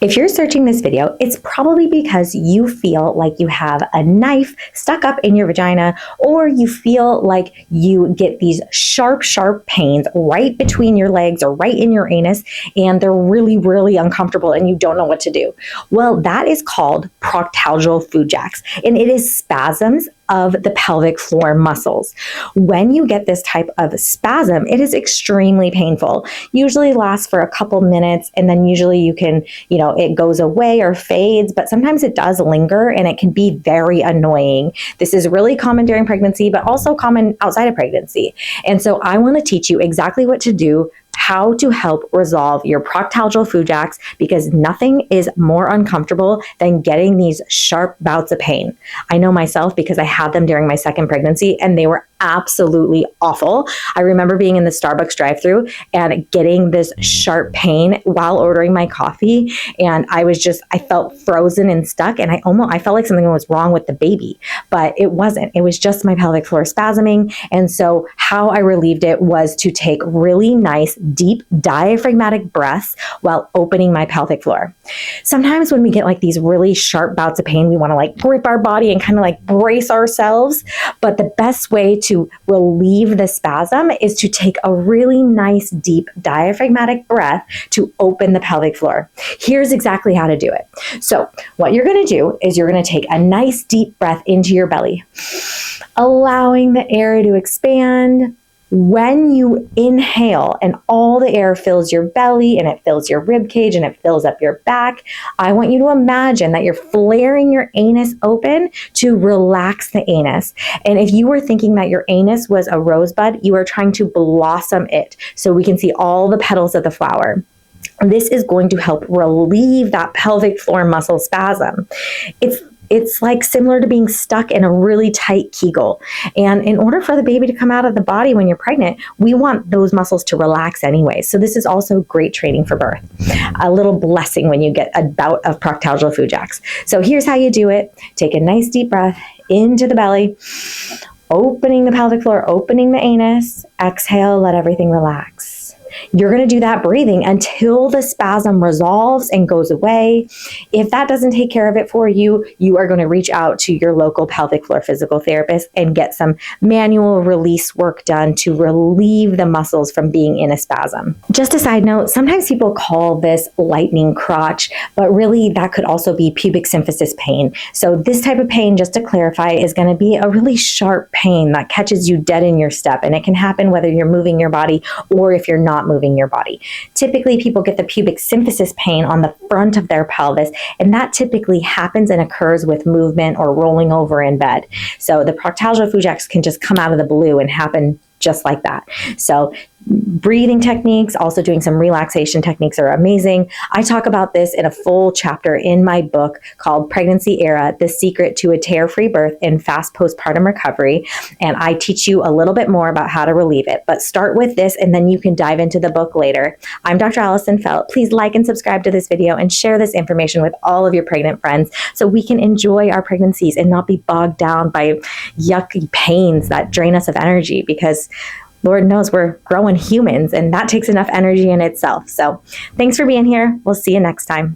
If you're searching this video, it's probably because you feel like you have a knife stuck up in your vagina, or you feel like you get these sharp, sharp pains right between your legs or right in your anus, and they're really, really uncomfortable and you don't know what to do. Well, that is called proctalgial Fujax, and it is spasms of the pelvic floor muscles. When you get this type of spasm, it is extremely painful. Usually lasts for a couple minutes, and then usually you can, it goes away or fades, but sometimes it does linger and it can be very annoying. This is really common during pregnancy, but also common outside of pregnancy. And so I want to teach you exactly what to do, how to help resolve your proctalgial Fujax, because nothing is more uncomfortable than getting these sharp bouts of pain. I know myself because I had them during my second pregnancy and they were absolutely awful. I remember being in the Starbucks drive-thru and getting this sharp pain while ordering my coffee, and I felt frozen and stuck, and I felt like something was wrong with the baby, but it wasn't. It was just my pelvic floor spasming. And so how I relieved it was to take really nice, deep diaphragmatic breaths while opening my pelvic floor. Sometimes when we get like these really sharp bouts of pain, we want to like grip our body and kind of like brace ourselves, but the best way to relieve the spasm is to take a really nice deep diaphragmatic breath to open the pelvic floor. Here's exactly how to do it. So what you're going to do is you're going to take a nice deep breath into your belly, allowing the air to expand. When you inhale and all the air fills your belly and it fills your rib cage and it fills up your back, I want you to imagine that you're flaring your anus open to relax the anus. And if you were thinking that your anus was a rosebud, you are trying to blossom it so we can see all the petals of the flower. This is going to help relieve that pelvic floor muscle spasm. It's like similar to being stuck in a really tight Kegel. And in order for the baby to come out of the body when you're pregnant, we want those muscles to relax anyway. So this is also great training for birth. A little blessing when you get a bout of proctalgial Fujax. So here's how you do it. Take a nice deep breath into the belly, opening the pelvic floor, opening the anus. Exhale, let everything relax. You're going to do that breathing until the spasm resolves and goes away. If that doesn't take care of it for you, you are going to reach out to your local pelvic floor physical therapist and get some manual release work done to relieve the muscles from being in a spasm. Just a side note, sometimes people call this lightning crotch, but really that could also be pubic symphysis pain. So this type of pain, just to clarify, is going to be a really sharp pain that catches you dead in your step. And it can happen whether you're moving your body or if you're not moving your body. Typically, people get the pubic symphysis pain on the front of their pelvis, and that typically happens and occurs with movement or rolling over in bed. So the proctalgial Fujax can just come out of the blue and happen just like that. So breathing techniques, also doing some relaxation techniques are amazing. I talk about this in a full chapter in my book called Pregnancy Era, The Secret to a Tear-Free Birth and Fast Postpartum Recovery. And I teach you a little bit more about how to relieve it. But start with this and then you can dive into the book later. I'm Dr. Allison Feldt. Please like and subscribe to this video and share this information with all of your pregnant friends so we can enjoy our pregnancies and not be bogged down by yucky pains that drain us of energy, because Lord knows we're growing humans and that takes enough energy in itself. So thanks for being here. We'll see you next time.